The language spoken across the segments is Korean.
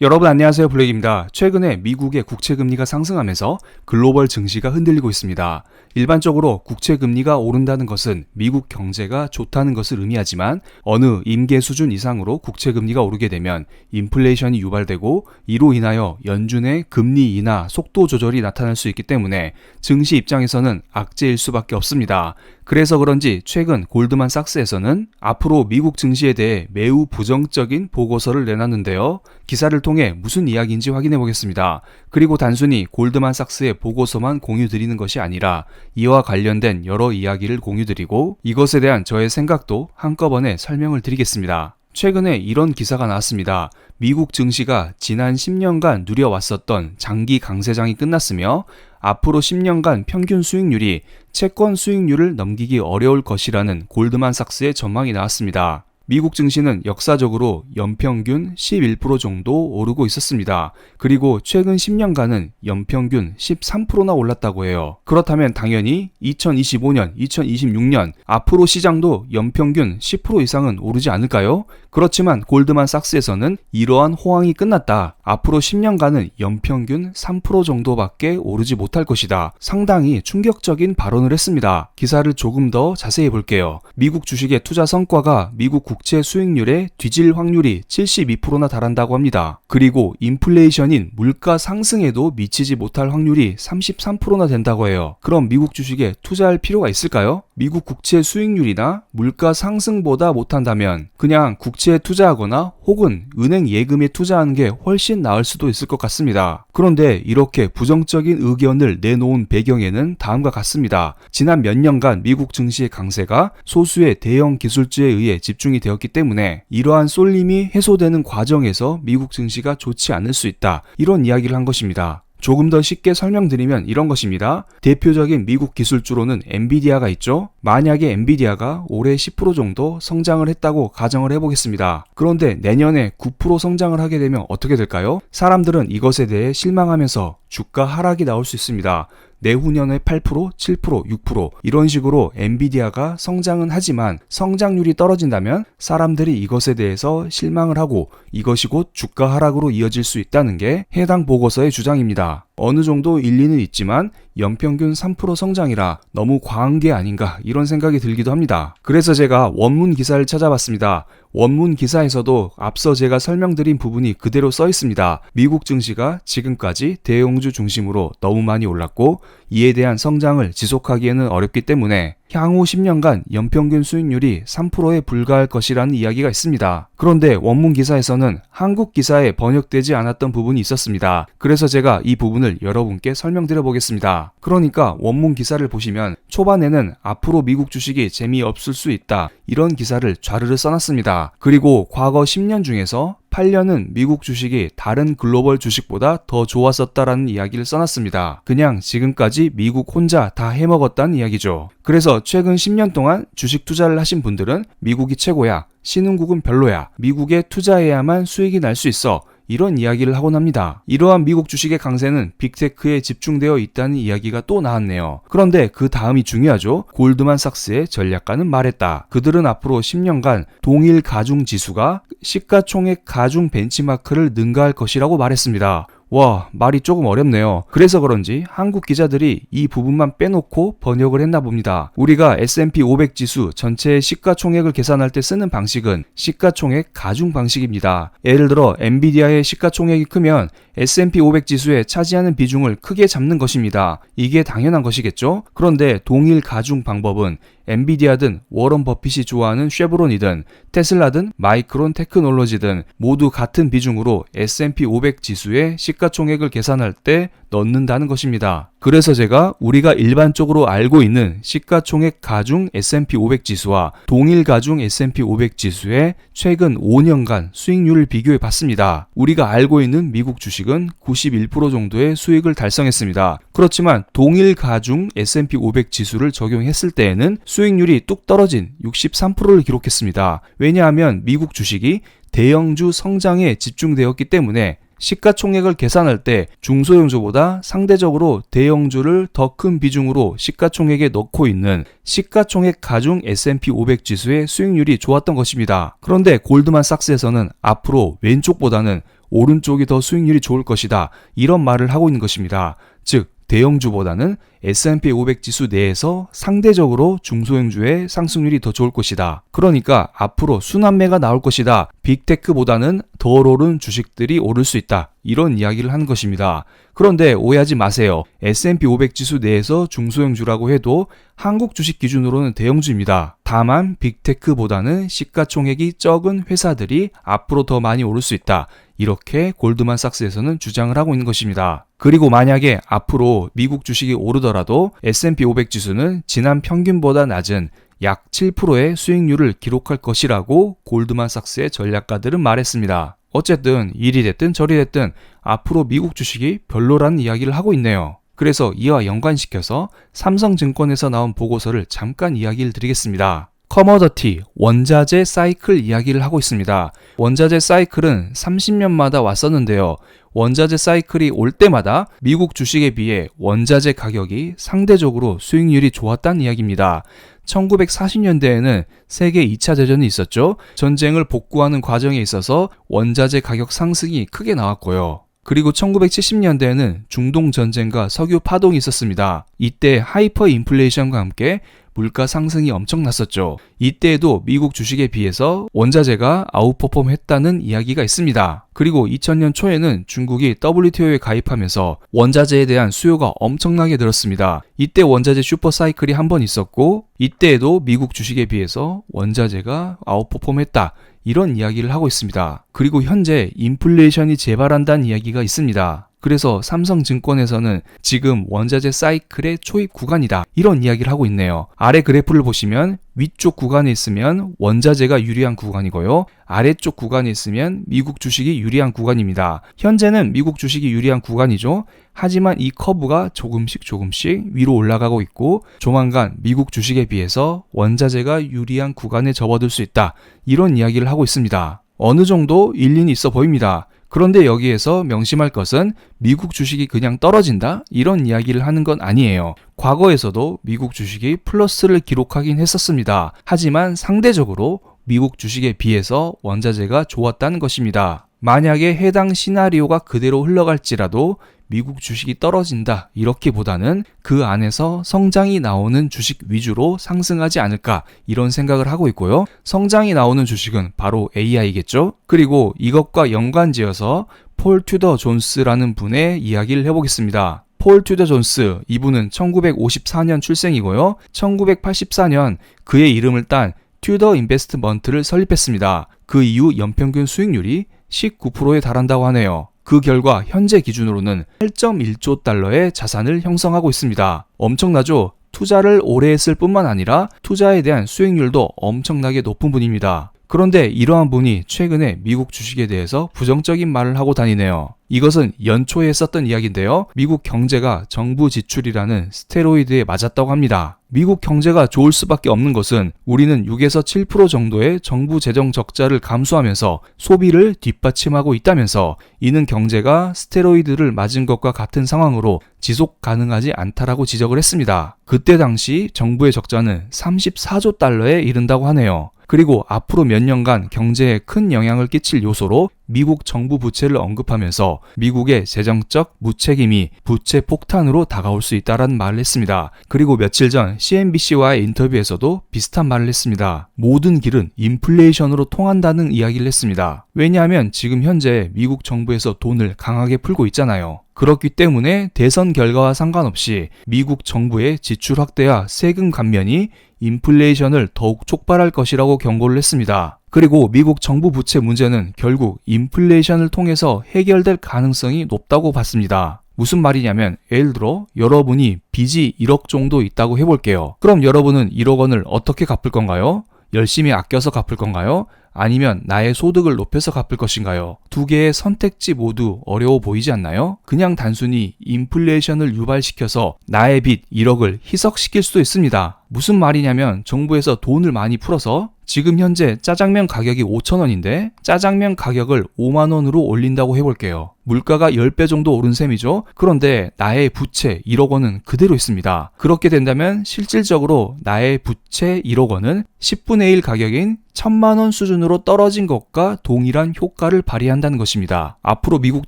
여러분 안녕하세요, 블랙입니다. 최근에 미국의 국채금리가 상승하면서 글로벌 증시가 흔들리고 있습니다. 일반적으로 국채금리가 오른다는 것은 미국 경제가 좋다는 것을 의미하지만 어느 임계 수준 이상으로 국채금리가 오르게 되면 인플레이션이 유발되고 이로 인하여 연준의 금리 인하 속도 조절이 나타날 수 있기 때문에 증시 입장에서는 악재일 수밖에 없습니다. 그래서 그런지 최근 골드만삭스에서는 앞으로 미국 증시에 대해 매우 부정적인 보고서를 내놨는데요. 기사를 통해 무슨 이야기인지 확인해 보겠습니다. 그리고 단순히 골드만삭스의 보고서만 공유드리는 것이 아니라 이와 관련된 여러 이야기를 공유드리고 이것에 대한 저의 생각도 한꺼번에 설명을 드리겠습니다. 최근에 이런 기사가 나왔습니다. 미국 증시가 지난 10년간 누려왔었던 장기 강세장이 끝났으며 앞으로 10년간 평균 수익률이 채권 수익률을 넘기기 어려울 것이라는 골드만삭스의 전망이 나왔습니다. 미국 증시는 역사적으로 연평균 11% 정도 오르고 있었습니다. 그리고 최근 10년간은 연평균 13%나 올랐다고 해요. 그렇다면 당연히 2025년, 2026년 앞으로 시장도 연평균 10% 이상은 오르지 않을까요? 그렇지만 골드만삭스에서는 이러한 호황이 끝났다. 앞으로 10년간은 연평균 3% 정도밖에 오르지 못할 것이다. 상당히 충격적인 발언을 했습니다. 기사를 조금 더 자세히 볼게요. 미국 주식의 투자 성과가 미국 국채 수익률에 뒤질 확률이 72%나 달한다고 합니다. 그리고 인플레이션인 물가 상승에도 미치지 못할 확률이 33%나 된다고 해요. 그럼 미국 주식에 투자할 필요가 있을까요? 미국 국채 수익률이나 물가 상승보다 못한다면 그냥 국채에 투자하거나 혹은 은행 예금에 투자하는 게 훨씬 나을 수도 있을 것 같습니다. 그런데 이렇게 부정적인 의견을 내놓은 배경에는 다음과 같습니다. 지난 몇 년간 미국 증시의 강세가 소수의 대형 기술주에 의해 집중이 되었기 때문에 이러한 쏠림이 해소되는 과정에서 미국 증시가 좋지 않을 수 있다. 이런 이야기를 한 것입니다. 조금 더 쉽게 설명드리면 이런 것입니다. 대표적인 미국 기술주로는 엔비디아가 있죠. 만약에 엔비디아가 올해 10% 정도 성장을 했다고 가정을 해보겠습니다. 그런데 내년에 9% 성장을 하게 되면 어떻게 될까요? 사람들은 이것에 대해 실망하면서 주가 하락이 나올 수 있습니다. 내후년에 8%, 7%, 6% 이런 식으로 엔비디아가 성장은 하지만 성장률이 떨어진다면 사람들이 이것에 대해서 실망을 하고 이것이 곧 주가 하락으로 이어질 수 있다는 게 해당 보고서의 주장입니다. 어느 정도 일리는 있지만 연평균 3% 성장이라 너무 과한 게 아닌가 이런 생각이 들기도 합니다. 그래서 제가 원문 기사를 찾아봤습니다. 원문 기사에서도 앞서 제가 설명드린 부분이 그대로 써 있습니다. 미국 증시가 지금까지 대형주 중심으로 너무 많이 올랐고 이에 대한 성장을 지속하기에는 어렵기 때문에 향후 10년간 연평균 수익률이 3%에 불과할 것이라는 이야기가 있습니다. 그런데 원문 기사에서는 한국 기사에 번역되지 않았던 부분이 있었습니다. 그래서 제가 이 부분을 여러분께 설명드려 보겠습니다. 그러니까 원문 기사를 보시면 초반에는 앞으로 미국 주식이 재미없을 수 있다 이런 기사를 좌르르 써놨습니다. 그리고 과거 10년 중에서 8년은 미국 주식이 다른 글로벌 주식보다 더 좋았었다라는 이야기를 써놨습니다. 그냥 지금까지 미국 혼자 다 해먹었다는 이야기죠. 그래서 최근 10년 동안 주식 투자를 하신 분들은 미국이 최고야, 신흥국은 별로야, 미국에 투자해야만 수익이 날 수 있어 이런 이야기를 하곤 합니다. 이러한 미국 주식의 강세는 빅테크에 집중되어 있다는 이야기가 또 나왔네요. 그런데 그 다음이 중요하죠. 골드만삭스의 전략가는 말했다. 그들은 앞으로 10년간 동일 가중 지수가 시가총액 가중 벤치마크를 능가할 것이라고 말했습니다. 와, 말이 조금 어렵네요. 그래서 그런지 한국 기자들이 이 부분만 빼놓고 번역을 했나 봅니다. 우리가 S&P 500 지수 전체의 시가총액을 계산할 때 쓰는 방식은 시가총액 가중 방식입니다. 예를 들어 엔비디아의 시가총액이 크면 S&P 500 지수에 차지하는 비중을 크게 잡는 것입니다. 이게 당연한 것이겠죠? 그런데 동일 가중 방법은 엔비디아든 워런 버핏이 좋아하는 쉐브론이든 테슬라든 마이크론 테크놀로지든 모두 같은 비중으로 S&P 500 지수의 시가총액을 계산할 때 넣는다는 것입니다. 그래서 제가 우리가 일반적으로 알고 있는 시가총액 가중 S&P 500 지수와 동일 가중 S&P 500 지수의 최근 5년간 수익률을 비교해 봤습니다. 우리가 알고 있는 미국 주식은 91% 정도의 수익을 달성했습니다. 그렇지만 동일 가중 S&P 500 지수를 적용했을 때에는 수익률이 뚝 떨어진 63%를 기록했습니다. 왜냐하면 미국 주식이 대형주 성장에 집중되었기 때문에 시가총액을 계산할 때 중소형주보다 상대적으로 대형주를 더 큰 비중으로 시가총액에 넣고 있는 시가총액 가중 S&P 500 지수의 수익률이 좋았던 것입니다. 그런데 골드만삭스에서는 앞으로 왼쪽보다는 오른쪽이 더 수익률이 좋을 것이다. 이런 말을 하고 있는 것입니다. 즉 대형주보다는 S&P 500 지수 내에서 상대적으로 중소형주의 상승률이 더 좋을 것이다. 그러니까 앞으로 순환매가 나올 것이다. 빅테크보다는 덜 오른 주식들이 오를 수 있다. 이런 이야기를 하는 것입니다. 그런데 오해하지 마세요. S&P 500 지수 내에서 중소형주라고 해도 한국 주식 기준으로는 대형주입니다. 다만 빅테크보다는 시가총액이 적은 회사들이 앞으로 더 많이 오를 수 있다. 이렇게 골드만삭스에서는 주장을 하고 있는 것입니다. 그리고 만약에 앞으로 미국 주식이 오르더라도 S&P 500 지수는 지난 평균보다 낮은 약 7%의 수익률을 기록할 것이라고 골드만삭스의 전략가들은 말했습니다. 어쨌든 이리 됐든 저리 됐든 앞으로 미국 주식이 별로라는 이야기를 하고 있네요. 그래서 이와 연관시켜서 삼성증권에서 나온 보고서를 잠깐 이야기를 드리겠습니다. 커머더티, 원자재 사이클 이야기를 하고 있습니다. 원자재 사이클은 30년마다 왔었는데요. 원자재 사이클이 올 때마다 미국 주식에 비해 원자재 가격이 상대적으로 수익률이 좋았다는 이야기입니다. 1940년대에는 세계 2차 대전이 있었죠. 전쟁을 복구하는 과정에 있어서 원자재 가격 상승이 크게 나왔고요. 그리고 1970년대에는 중동 전쟁과 석유 파동이 있었습니다. 이때 하이퍼 인플레이션과 함께 물가 상승이 엄청났었죠. 이때에도 미국 주식에 비해서 원자재가 아웃퍼폼 했다는 이야기가 있습니다. 그리고 2000년 초에는 중국이 WTO에 가입하면서 원자재에 대한 수요가 엄청나게 늘었습니다. 이때 원자재 슈퍼사이클이 한 번 있었고 이때에도 미국 주식에 비해서 원자재가 아웃퍼폼 했다. 이런 이야기를 하고 있습니다. 그리고 현재 인플레이션이 재발한다는 이야기가 있습니다. 그래서 삼성증권에서는 지금 원자재 사이클의 초입 구간이다. 이런 이야기를 하고 있네요. 아래 그래프를 보시면 위쪽 구간에 있으면 원자재가 유리한 구간이고요. 아래쪽 구간에 있으면 미국 주식이 유리한 구간입니다. 현재는 미국 주식이 유리한 구간이죠. 하지만 이 커브가 조금씩 위로 올라가고 있고 조만간 미국 주식에 비해서 원자재가 유리한 구간에 접어들 수 있다. 이런 이야기를 하고 있습니다. 어느 정도 일리는 있어 보입니다. 그런데 여기에서 명심할 것은 미국 주식이 그냥 떨어진다? 이런 이야기를 하는 건 아니에요. 과거에서도 미국 주식이 플러스를 기록하긴 했었습니다. 하지만 상대적으로 미국 주식에 비해서 원자재가 좋았다는 것입니다. 만약에 해당 시나리오가 그대로 흘러갈지라도 미국 주식이 떨어진다 이렇기보다는 그 안에서 성장이 나오는 주식 위주로 상승하지 않을까 이런 생각을 하고 있고요. 성장이 나오는 주식은 바로 AI겠죠. 그리고 이것과 연관지어서 폴 튜더 존스라는 분의 이야기를 해보겠습니다. 폴 튜더 존스, 이분은 1954년 출생이고요. 1984년 그의 이름을 딴 튜더 인베스트먼트를 설립했습니다. 그 이후 연평균 수익률이 19%에 달한다고 하네요. 그 결과 현재 기준으로는 8.1조 달러의 자산을 형성하고 있습니다. 엄청나죠? 투자를 오래 했을 뿐만 아니라 투자에 대한 수익률도 엄청나게 높은 분입니다. 그런데 이러한 분이 최근에 미국 주식에 대해서 부정적인 말을 하고 다니네요. 이것은 연초에 썼던 이야기인데요. 미국 경제가 정부 지출이라는 스테로이드에 맞았다고 합니다. 미국 경제가 좋을 수밖에 없는 것은 우리는 6에서 7% 정도의 정부 재정 적자를 감수하면서 소비를 뒷받침하고 있다면서 이는 경제가 스테로이드를 맞은 것과 같은 상황으로 지속 가능하지 않다라고 지적을 했습니다. 그때 당시 정부의 적자는 34조 달러에 이른다고 하네요. 그리고 앞으로 몇 년간 경제에 큰 영향을 끼칠 요소로 미국 정부 부채를 언급하면서 미국의 재정적 무책임이 부채 폭탄으로 다가올 수 있다라는 말을 했습니다. 그리고 며칠 전 CNBC와의 인터뷰에서도 비슷한 말을 했습니다. 모든 길은 인플레이션으로 통한다는 이야기를 했습니다. 왜냐하면 지금 현재 미국 정부에서 돈을 강하게 풀고 있잖아요. 그렇기 때문에 대선 결과와 상관없이 미국 정부의 지출 확대와 세금 감면이 인플레이션을 더욱 촉발할 것이라고 경고를 했습니다. 그리고 미국 정부 부채 문제는 결국 인플레이션을 통해서 해결될 가능성이 높다고 봤습니다. 무슨 말이냐면 예를 들어 여러분이 빚이 1억 정도 있다고 해볼게요. 그럼 여러분은 1억 원을 어떻게 갚을 건가요? 열심히 아껴서 갚을 건가요? 아니면 나의 소득을 높여서 갚을 것인가요? 두 개의 선택지 모두 어려워 보이지 않나요? 그냥 단순히 인플레이션을 유발시켜서 나의 빚 1억을 희석시킬 수도 있습니다. 무슨 말이냐면 정부에서 돈을 많이 풀어서 지금 현재 짜장면 가격이 5,000원인데 짜장면 가격을 5만원으로 올린다고 해볼게요. 물가가 10배 정도 오른 셈이죠. 그런데 나의 부채 1억 원은 그대로 있습니다. 그렇게 된다면 실질적으로 나의 부채 1억 원은 10분의 1 가격인 1,000만 원 수준으로 수준으로 떨어진 것과 동일한 효과를 발휘한다는 것입니다. 앞으로 미국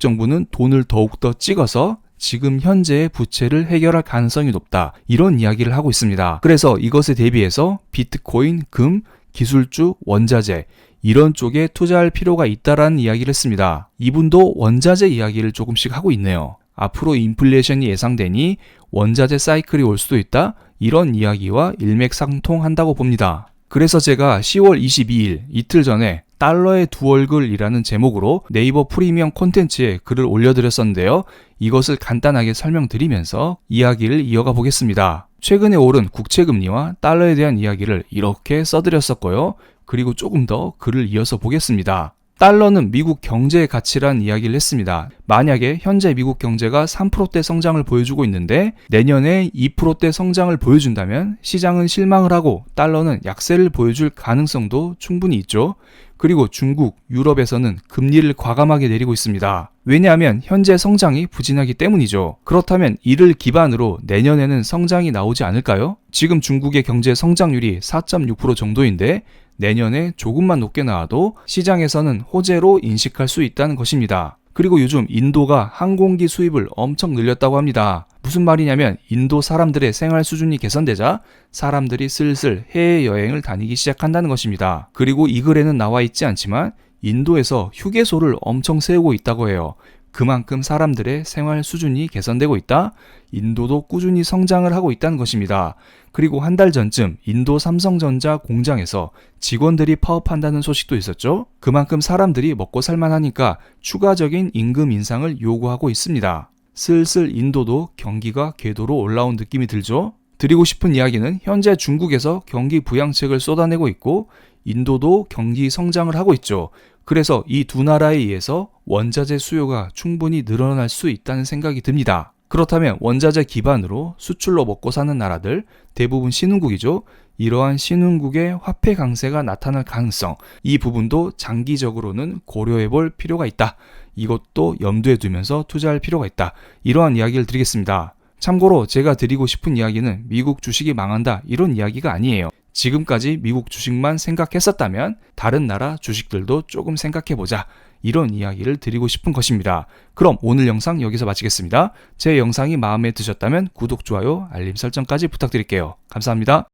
정부는 돈을 더욱더 찍어서 지금 현재의 부채를 해결할 가능성이 높다. 이런 이야기를 하고 있습니다. 그래서 이것에 대비해서 비트코인, 금, 기술주, 원자재 이런 쪽에 투자할 필요가 있다라는 이야기를 했습니다. 이분도 원자재 이야기를 조금씩 하고 있네요. 앞으로 인플레이션이 예상되니 원자재 사이클이 올 수도 있다. 이런 이야기와 일맥상통한다고 봅니다. 그래서 제가 10월 22일 이틀 전에 달러의 두 얼굴이라는 제목으로 네이버 프리미엄 콘텐츠에 글을 올려드렸었는데요. 이것을 간단하게 설명드리면서 이야기를 이어가 보겠습니다. 최근에 오른 국채금리와 달러에 대한 이야기를 이렇게 써드렸었고요. 그리고 조금 더 글을 이어서 보겠습니다. 달러는 미국 경제의 가치란 이야기를 했습니다. 만약에 현재 미국 경제가 3%대 성장을 보여주고 있는데 내년에 2%대 성장을 보여준다면 시장은 실망을 하고 달러는 약세를 보여줄 가능성도 충분히 있죠. 그리고 중국, 유럽에서는 금리를 과감하게 내리고 있습니다. 왜냐하면 현재 성장이 부진하기 때문이죠. 그렇다면 이를 기반으로 내년에는 성장이 나오지 않을까요? 지금 중국의 경제 성장률이 4.6% 정도인데 내년에 조금만 높게 나와도 시장에서는 호재로 인식할 수 있다는 것입니다. 그리고 요즘 인도가 항공기 수입을 엄청 늘렸다고 합니다. 무슨 말이냐면 인도 사람들의 생활 수준이 개선되자 사람들이 슬슬 해외여행을 다니기 시작한다는 것입니다. 그리고 이 글에는 나와 있지 않지만 인도에서 휴게소를 엄청 세우고 있다고 해요. 그만큼 사람들의 생활 수준이 개선되고 있다. 인도도 꾸준히 성장을 하고 있다는 것입니다. 그리고 한 달 전쯤 인도 삼성전자 공장에서 직원들이 파업한다는 소식도 있었죠. 그만큼 사람들이 먹고 살만하니까 추가적인 임금 인상을 요구하고 있습니다. 슬슬 인도도 경기가 궤도로 올라온 느낌이 들죠. 드리고 싶은 이야기는 현재 중국에서 경기 부양책을 쏟아내고 있고 인도도 경기 성장을 하고 있죠. 그래서 이 두 나라에 의해서 원자재 수요가 충분히 늘어날 수 있다는 생각이 듭니다. 그렇다면 원자재 기반으로 수출로 먹고 사는 나라들, 대부분 신흥국이죠. 이러한 신흥국의 화폐 강세가 나타날 가능성, 이 부분도 장기적으로는 고려해 볼 필요가 있다. 이것도 염두에 두면서 투자할 필요가 있다. 이러한 이야기를 드리겠습니다. 참고로 제가 드리고 싶은 이야기는 미국 주식이 망한다 이런 이야기가 아니에요. 지금까지 미국 주식만 생각했었다면 다른 나라 주식들도 조금 생각해보자. 이런 이야기를 드리고 싶은 것입니다. 그럼 오늘 영상 여기서 마치겠습니다. 제 영상이 마음에 드셨다면 구독, 좋아요, 알림 설정까지 부탁드릴게요. 감사합니다.